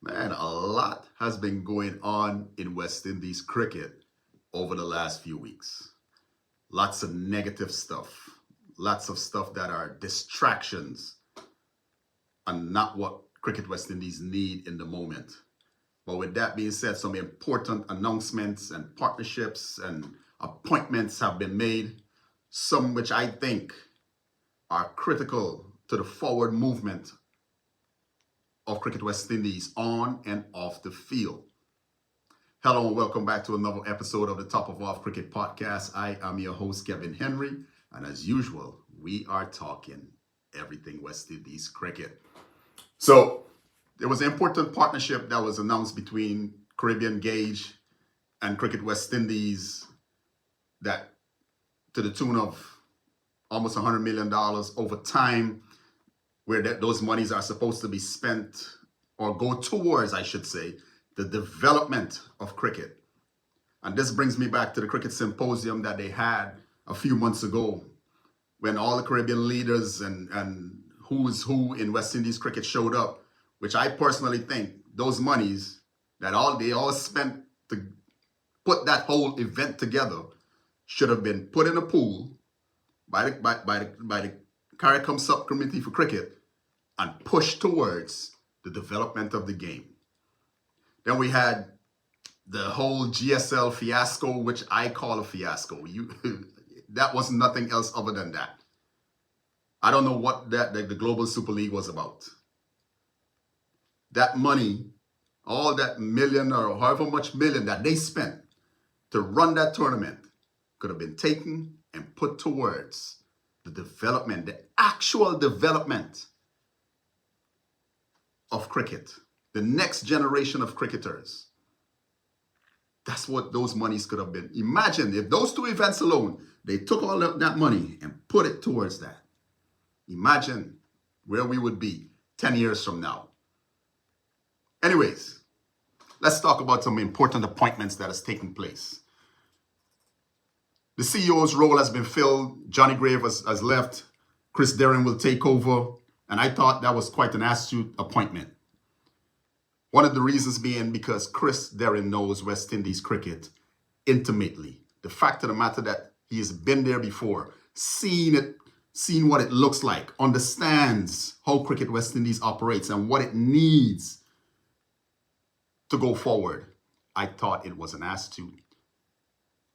Man, a lot has been going on in West Indies cricket over the last few weeks. Lots of negative stuff, lots of stuff that are distractions and not what Cricket West Indies need in the moment. But with that being said, some important announcements and partnerships and appointments have been made, some which I think are critical to the forward movement of Cricket West Indies on and off the field. Hello and welcome back to another episode of the Top of Off Cricket Podcast. I am your host, Kevin Henry, and as usual, we are talking everything West Indies cricket. So there was an important partnership that was announced between Caribbean Gauge and Cricket West Indies that to the tune of almost $100 million over time, where those monies are supposed to be spent or go towards, I should say, the development of cricket. And this brings me back to the cricket symposium that they had a few months ago when all the Caribbean leaders and who's who in West Indies cricket showed up, which I personally think those monies that they all spent to put that whole event together should have been put in a pool by the CARICOM subcommittee for cricket and pushed towards the development of the game. Then we had the whole GSL fiasco, which I call a fiasco. That was nothing else other than that. I don't know what the Global Super League was about. That money, all that million or however much million that they spent to run that tournament could have been taken and put towards the development, the actual development of cricket, the next generation of cricketers. That's what those monies could have been. Imagine if those two events alone, they took all of that money and put it towards that. Imagine where we would be 10 years from now. Anyways, let's talk about some important appointments that has taken place. The CEO's role has been filled. Johnny Grave has left. Chris Dehring will take over. And I thought that was quite an astute appointment. One of the reasons being because Chris Dehring knows West Indies cricket intimately. The fact of the matter that he has been there before, seen what it looks like, understands how Cricket West Indies operates and what it needs to go forward. I thought it was an astute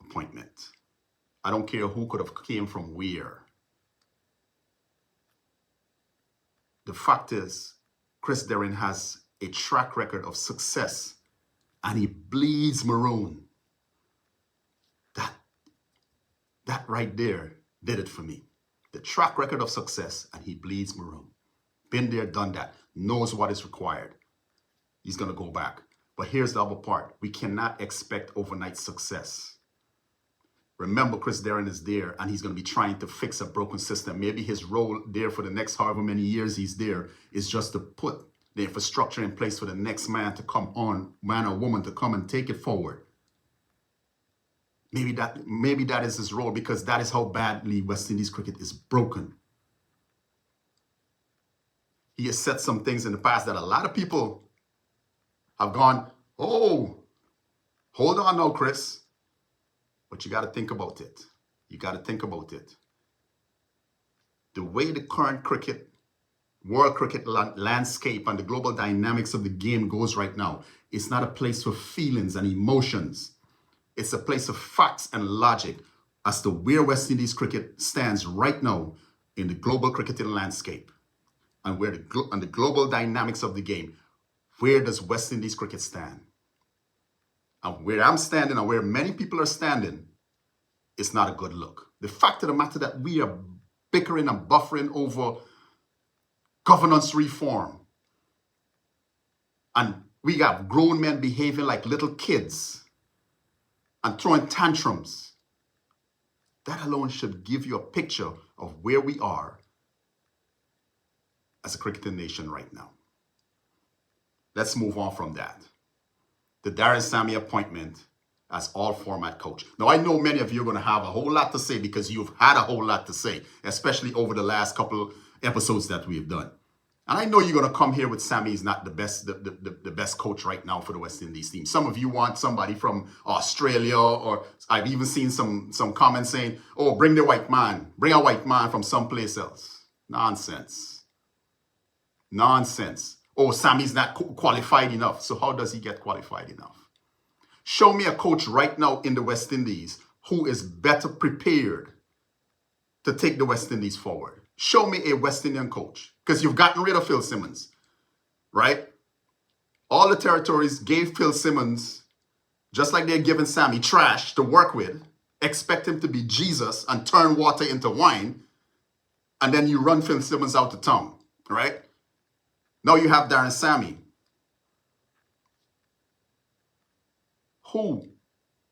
appointment. I don't care who could have came from where. The fact is, Chris Dehring has a track record of success and he bleeds maroon. That right there did it for me. The track record of success and he bleeds maroon. Been there, done that. Knows what is required. He's going to go back. But here's the other part. We cannot expect overnight success. Remember, Chris Dehring is there and he's going to be trying to fix a broken system. Maybe his role there for the next however many years he's there is just to put the infrastructure in place for the next man to come on, man or woman to come and take it forward. Maybe that is his role because that is how badly West Indies cricket is broken. He has said some things in the past that a lot of people have gone, oh, hold on now, Chris. But you got to think about it. You got to think about it. The way the current world cricket landscape and the global dynamics of the game goes right now, it's not a place for feelings and emotions. It's a place of facts and logic as to where West Indies cricket stands right now in the global cricketing landscape and where the global dynamics of the game. Where does West Indies cricket stand? And where I'm standing and where many people are standing, it's not a good look. The fact of the matter that we are bickering and buffering over governance reform and we got grown men behaving like little kids and throwing tantrums, that alone should give you a picture of where we are as a cricketing nation right now. Let's move on from that. The Darren Sammy appointment as all-format coach. Now, I know many of you are going to have a whole lot to say because you've had a whole lot to say, especially over the last couple episodes that we've done. And I know you're going to come here with Sammy is not the best coach right now for the West Indies team. Some of you want somebody from Australia, or I've even seen some comments saying, oh, bring the white man. Bring a white man from someplace else. Nonsense. Nonsense. Oh, Sammy's not qualified enough. So how does he get qualified enough? Show me a coach right now in the West Indies who is better prepared to take the West Indies forward. Show me a West Indian coach, because you've gotten rid of Phil Simmons, right? All the territories gave Phil Simmons, just like they're giving Sammy, trash to work with, expect him to be Jesus and turn water into wine, and then you run Phil Simmons out of town, right? Now you have Darren Sammy. Who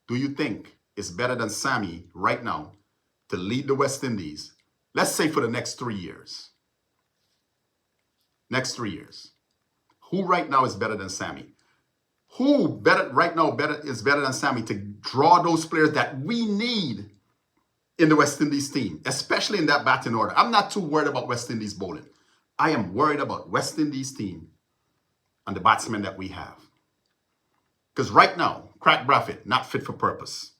do you think is better than Sammy right now to lead the West Indies, let's say for the next 3 years? Next 3 years. Who right now is better than Sammy? Who is better than Sammy to draw those players that we need in the West Indies team, especially in that batting order? I'm not too worried about West Indies bowling. I am worried about West Indies team and the batsmen that we have. Because right now, Craig Brathwaite, not fit for purpose.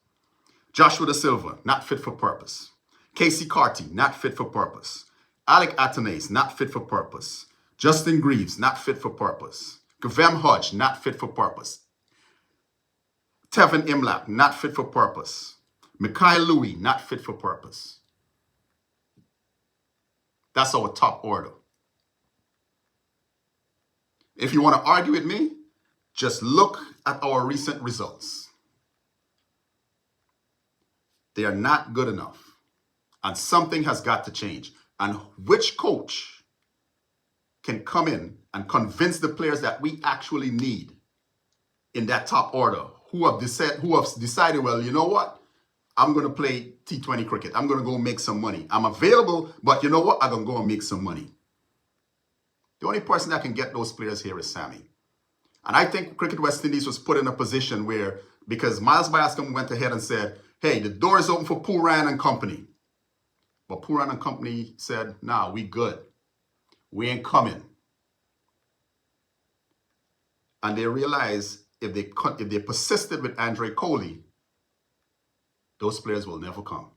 Joshua Da Silva, not fit for purpose. Casey Carty, not fit for purpose. Alec Athanaze, not fit for purpose. Justin Greaves, not fit for purpose. Kavem Hodge, not fit for purpose. Tevin Imlap, not fit for purpose. Mikhail Louis, not fit for purpose. That's our top order. If you want to argue with me, just look at our recent results. They are not good enough. And something has got to change. And which coach can come in and convince the players that we actually need in that top order, who have decided, well, you know what? I'm going to play T20 cricket. I'm going to go make some money. I'm available, but you know what? I'm going to go and make some money. The only person that can get those players here is Sammy. And I think Cricket West Indies was put in a position where, because Miles Bascom went ahead and said, hey, the door is open for Pooran and company. But Pooran and company said, nah, we good. We ain't coming. And they realized if they persisted with Andre Coley, those players will never come.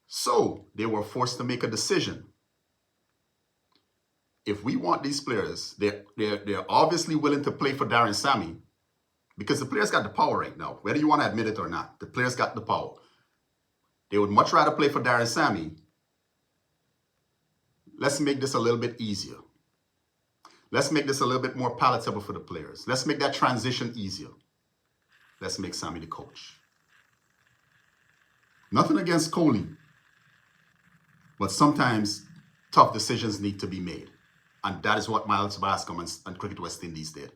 So they were forced to make a decision. If we want these players, they're obviously willing to play for Darren Sammy, because the players got the power right now, whether you want to admit it or not. The players got the power. They would much rather play for Darren Sammy. Let's make this a little bit easier. Let's make this a little bit more palatable for the players. Let's make that transition easier. Let's make Sammy the coach. Nothing against Coley, but sometimes tough decisions need to be made. And that is what Miles Bascom and Cricket West Indies did.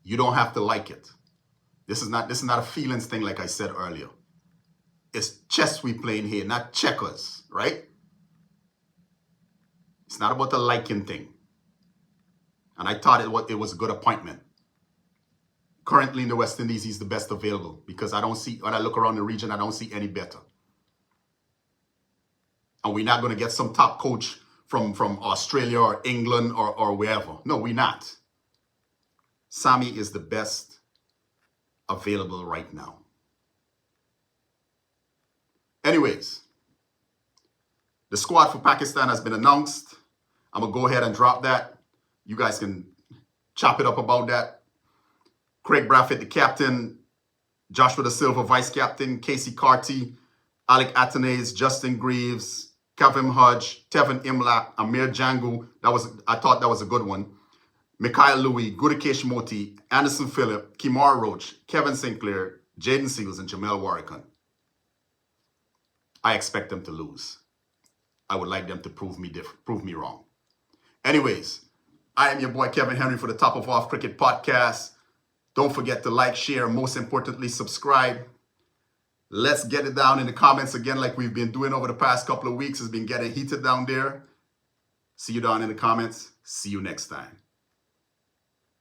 You don't have to like it. This is not a feelings thing, like I said earlier. It's chess we playing here, not checkers, right? It's not about the liking thing. And I thought it was a good appointment. Currently in the West Indies, he's the best available, because I don't see, when I look around the region, I don't see any better. And we're not going to get some top coach from Australia or England or wherever. No, we're not. Sammy is the best available right now. Anyways, the squad for Pakistan has been announced. I'm going to go ahead and drop that. You guys can chop it up about that. Craig Brathwaite, the captain. Joshua Da Silva, vice captain. Casey Carty, Alec Athanaze, Justin Greaves, Kavem Hodge, Tevin Imlap, Amir Jangu. I thought that was a good one. Mikhail Louis, Gudakesh Moti, Anderson Phillip, Kimar Roach, Kevin Sinclair, Jaden Seals, and Jamel Warrican. I expect them to lose. I would like them to prove me wrong. Anyways, I am your boy Kevin Henry for the Top of Off Cricket Podcast. Don't forget to like, share, and most importantly, subscribe. Let's get it down in the comments again, like we've been doing over the past couple of weeks. It's been getting heated down there. See you down in the comments. See you next time.